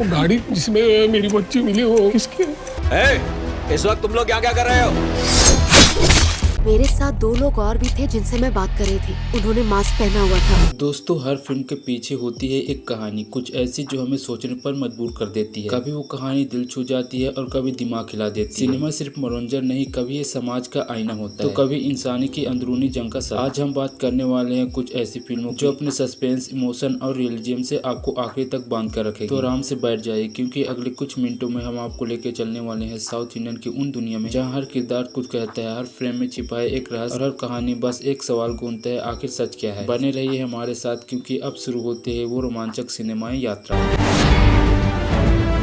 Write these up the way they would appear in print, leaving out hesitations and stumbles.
वो गाड़ी जिसमें मेरी बच्ची मिली वो किसकी है? इस वक्त तुम लोग यहाँ क्या कर रहे हो? मेरे साथ 2 लोग और भी थे जिनसे मैं बात कर रही थी। उन्होंने मास्क पहना हुआ था। दोस्तों, हर फिल्म के पीछे होती है एक कहानी, कुछ ऐसी जो हमें सोचने पर मजबूर कर देती है। कभी वो कहानी दिल छू जाती है और कभी दिमाग हिला देती है। सिनेमा सिर्फ मनोरंजन नहीं, कभी ये समाज का आईना होता है, तो कभी इंसानी की अंदरूनी जंग का साथ। आज हम बात करने वाले हैं कुछ ऐसी फिल्मों जो अपने सस्पेंस, इमोशन और रियलिज्म से आपको आखिरी तक बांध कर रखेगी। तो आराम से बैठ जाइए, क्योंकि अगले कुछ मिनटों में हम आपको लेके चलने वाले हैं साउथ इंडियन की उन दुनिया में जहाँ हर किरदार कुछ कहता है, हर फ्रेम में छिपा है एक रहस्य और हर कहानी बस एक सवाल गूंजता है, आखिर सच क्या है। बने रहिए हमारे साथ, क्योंकि अब शुरू होती है वो रोमांचक सिनेमाई यात्रा।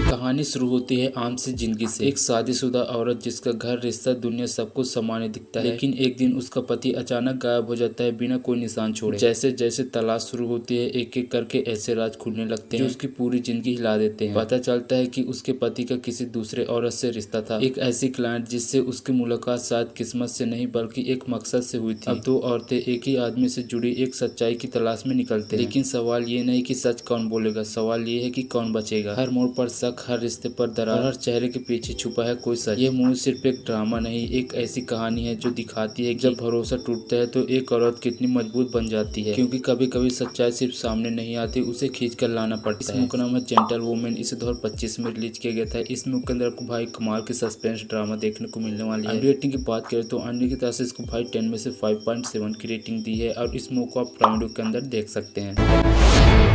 कहानी शुरू होती है आम सी जिंदगी से। एक शादीशुदा औरत जिसका घर, रिश्ता, दुनिया सब कुछ सामान्य दिखता है, लेकिन एक दिन उसका पति अचानक गायब हो जाता है बिना कोई निशान छोड़े। जैसे जैसे तलाश शुरू होती है, एक एक करके ऐसे राज खुलने लगते हैं जो उसकी पूरी जिंदगी हिला देते हैं। पता चलता है कि उसके पति का किसी दूसरे औरत से रिश्ता था, एक ऐसी क्लाइंट जिससे उसकी मुलाकात शायद किस्मत से नहीं बल्कि एक मकसद से हुई थी। अब 2 औरतें एक ही आदमी से जुड़ी एक सच्चाई की तलाश में निकलते हैं, लेकिन सवाल ये नहीं कि सच कौन बोलेगा, सवाल ये है कि कौन बचेगा। हर मोड़ पर शक, हर रिश्ते पर दरार, हर चेहरे के पीछे छुपा है कोई सच। ये मूवी सिर्फ एक ड्रामा नहीं, एक ऐसी कहानी है जो दिखाती है कि जब भरोसा टूटता है तो एक औरत कितनी मजबूत बन जाती है, क्योंकि कभी कभी सच्चाई सिर्फ सामने नहीं आती, उसे खींच कर लाना पड़ता है। इस मूवी का नाम है जेंटल वुमेन। इसे 2025 में रिलीज किया गया था। इस मूवी के अंदर आपको भाई कमाल की सस्पेंस ड्रामा देखने को मिलने वाली है। रेटिंग की बात करें तो अन्य की तरफ से इसको भाई 10 में से 5.7 की रेटिंग दी है और इस मूवी को आप प्राइम वीडियो के अंदर देख सकते हैं।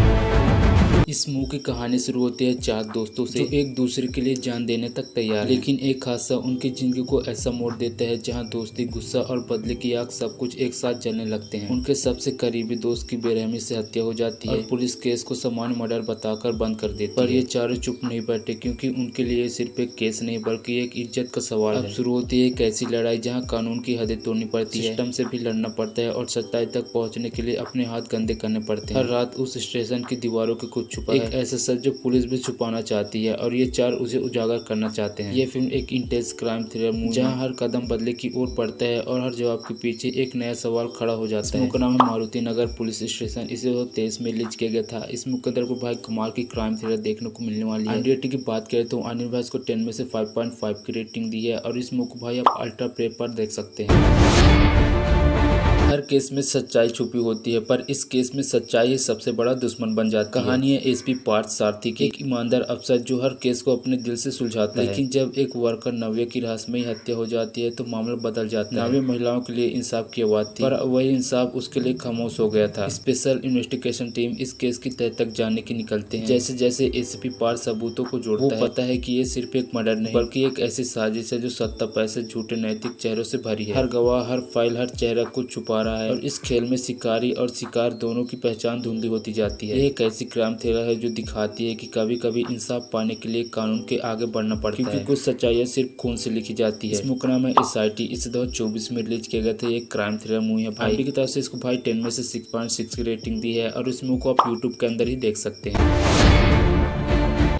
इस मूवी की कहानी शुरू होती है 4 दोस्तों से जो एक दूसरे के लिए जान देने तक तैयार है, लेकिन एक हादसा उनकी जिंदगी को ऐसा मोड़ देता है जहां दोस्ती, गुस्सा और बदले की आग सब कुछ एक साथ जलने लगते हैं। उनके सबसे करीबी दोस्त की बेरहमी से हत्या हो जाती है और पुलिस केस को सामान्य मर्डर बताकर बंद कर देती है। पर ये चारों चुप नहीं बैठे, क्योंकि उनके लिए सिर्फ एक केस नहीं बल्कि एक इज्जत का सवाल है। अब शुरू होती है एक ऐसी लड़ाई जहाँ कानून की हदें तोड़नी पड़ती है, सिस्टम से भी लड़ना पड़ता है और सच्चाई तक पहुँचने के लिए अपने हाथ गंदे करने पड़ते हैं। हर रात उस स्टेशन की दीवारों के कुछ छुपा एक ऐसा सच जो पुलिस भी छुपाना चाहती है और ये 4 उसे उजागर करना चाहते हैं। ये फिल्म एक इंटेंस क्राइम थ्रिलर मूवी जहां हर कदम बदले की ओर पड़ता है और हर जवाब के पीछे एक नया सवाल खड़ा हो जाता है। इसका नाम है मारुति नगर पुलिस स्टेशन। इसे 2023 में रिलीज किया गया था। इस मूवी के अंदर को भाई कमाल की क्राइम थ्रिलर देखने को मिलने वाली है। रेटिंग की बात करें तो अनिल भाई को 10 में से 5.5 की रेटिंग दी है और इस मूवी को भाई आप अल्ट्रा प्ले पर देख सकते हैं। हर केस में सच्चाई छुपी होती है, पर इस केस में सच्चाई ही सबसे बड़ा दुश्मन बन जाती है। कहानी है एसपी पार्थ सारथी की, एक ईमानदार अफसर जो हर केस को अपने दिल से सुलझाता है, लेकिन जब एक वर्कर नव्या की रहस्यमयी हत्या हो जाती है तो मामला बदल जाता है। नव्या महिलाओं के लिए इंसाफ की आवाज थी, पर वही इंसाफ उसके लिए खामोश हो गया था। स्पेशल इन्वेस्टिगेशन टीम इस केस की तह तक जानने की निकलते हैं। जैसे जैसे एसपी पार्थ सबूतों को जोड़ता है, वो पता है कि ये सिर्फ एक मर्डर नहीं बल्कि एक ऐसी साजिश है जो सत्ता, पैसे, झूठे नैतिक चेहरों से भरी है। हर गवाह, हर फाइल, हर चेहरा कुछ छुपा रहा है और इस खेल में शिकारी और शिकार दोनों की पहचान धुंधली होती जाती है। यह एक ऐसी क्राइम थ्रिलर है जो दिखाती है कि कभी कभी इंसाफ पाने के लिए कानून के आगे बढ़ना पड़ता है, क्योंकि कुछ सच्चाइयां सिर्फ खून से लिखी जाती है। इस मूवी का नाम है SIT। इसे 2024 में रिलीज किया गया था। एक क्राइम थ्रिलर मूवी है। भाई की तरफ से इसको भाई 10 में से 6.6 की रेटिंग दी है और इस मूवी को आप यूट्यूब के अंदर ही देख सकते हैं।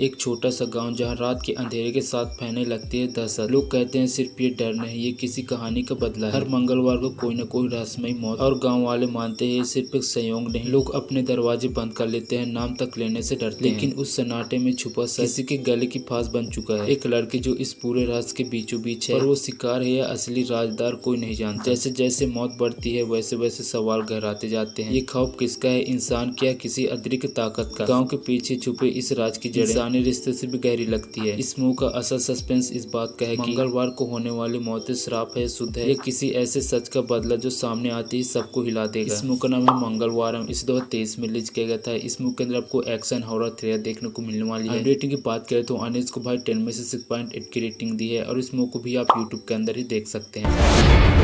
एक छोटा सा गांव जहां रात के अंधेरे के साथ फैलने लगती है दहशत। लोग कहते हैं सिर्फ ये डर नहीं, ये किसी कहानी का बदला है। हर मंगलवार को कोई न कोई रहस्यमयी मौत, और गांव वाले मानते हैं ये सिर्फ एक संयोग नहीं। लोग अपने दरवाजे बंद कर लेते हैं, नाम तक लेने से डरते हैं, लेकिन उस सन्नाटे में छुपा सच किसी के गले की फांस बन चुका है। एक लड़की जो इस पूरे रहस्य के बीचों बीच है, पर वो शिकार है या असली राजदार कोई नहीं जानता। जैसे जैसे मौत बढ़ती है वैसे वैसे सवाल गहराते जाते हैं। ये खौफ किसका है, इंसान क्या किसी अदृश्य ताकत का? गाँव के पीछे छुपे इस राज की जड़ें रिश्ते से भी गहरी लगती है। इस मूवी का असल सस्पेंस इस बात का है कि मंगलवार को होने वाली मौतें श्राप है, शुद्ध है, या किसी ऐसे सच का बदला जो सामने आते ही सबको हिला देगा। इस मूवी का नाम है मंगलवारम। इस 2023 में रिलीज किया गया था। इस मूवी के अंदर आपको एक्शन हॉरर थ्रिलर देखने को मिलने वाली है। रेटिंग की बात करें तो अनिल को भाई 10 में से 6.8 की रेटिंग दी है और इस मूवी को भी आप यूट्यूब के अंदर ही देख सकते हैं।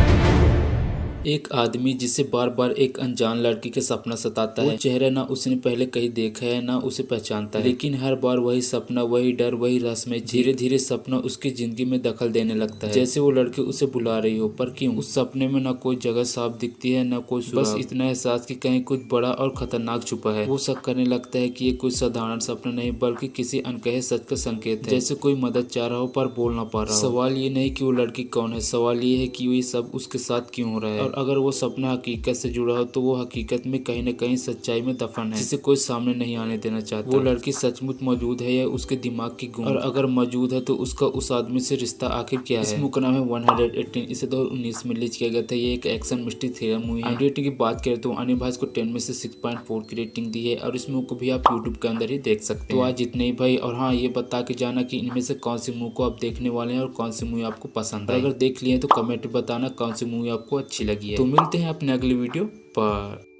एक आदमी जिसे बार बार एक अनजान लड़की के सपना सताता है। वो चेहरा ना उसने पहले कहीं देखा है ना उसे पहचानता है, लेकिन हर बार वही सपना, वही डर, वही रहस्यमय। धीरे धीरे सपना उसकी जिंदगी में दखल देने लगता है, जैसे वो लड़की उसे बुला रही हो। पर क्यों? उस सपने में ना कोई जगह साफ दिखती है, ना कोई सुराग, बस इतना एहसास कि कहीं कुछ बड़ा और खतरनाक छुपा है। वो शक करने लगता है कि ये कोई साधारण सपना नहीं बल्कि किसी अनकहे सच का संकेत है, जैसे कोई मदद चाह रहा हो पर बोल ना पा रहा हो। सवाल ये नहीं कि वो लड़की कौन है, सवाल ये है कि ये सब उसके साथ क्यों हो रहा है। और अगर वो सपना हकीकत से जुड़ा हो तो वो हकीकत में कहीं न कहीं सच्चाई में दफन है, जिसे कोई सामने नहीं आने देना चाहता। वो लड़की सचमुच मौजूद है या उसके दिमाग की गूंज, और अगर मौजूद है तो उसका उस आदमी से रिश्ता आखिर क्या है। इस मूवी का नाम है 118। इसे 2019 में रिलीज किया गया था। ये एक एक्शन मिस्ट्री थ्रिलर मूवी है। रेटिंग की बात करें तो अनिल भाई इसको 10 में से 6.4 की रेटिंग दी है, और इस मूवी को भी आप यूट्यूब के अंदर ही देख सकते हैं। तो आज इतने ही भाई, और हाँ ये बता के जाना कि इनमें से कौन सी मूवी को आप देखने वाले हैं और कौन सी मूवी आपको पसंद है। अगर देख लिए तो कमेंट बताना कौन सी मूवी आपको अच्छी लगी है। तो मिलते हैं अपने अगली वीडियो पर।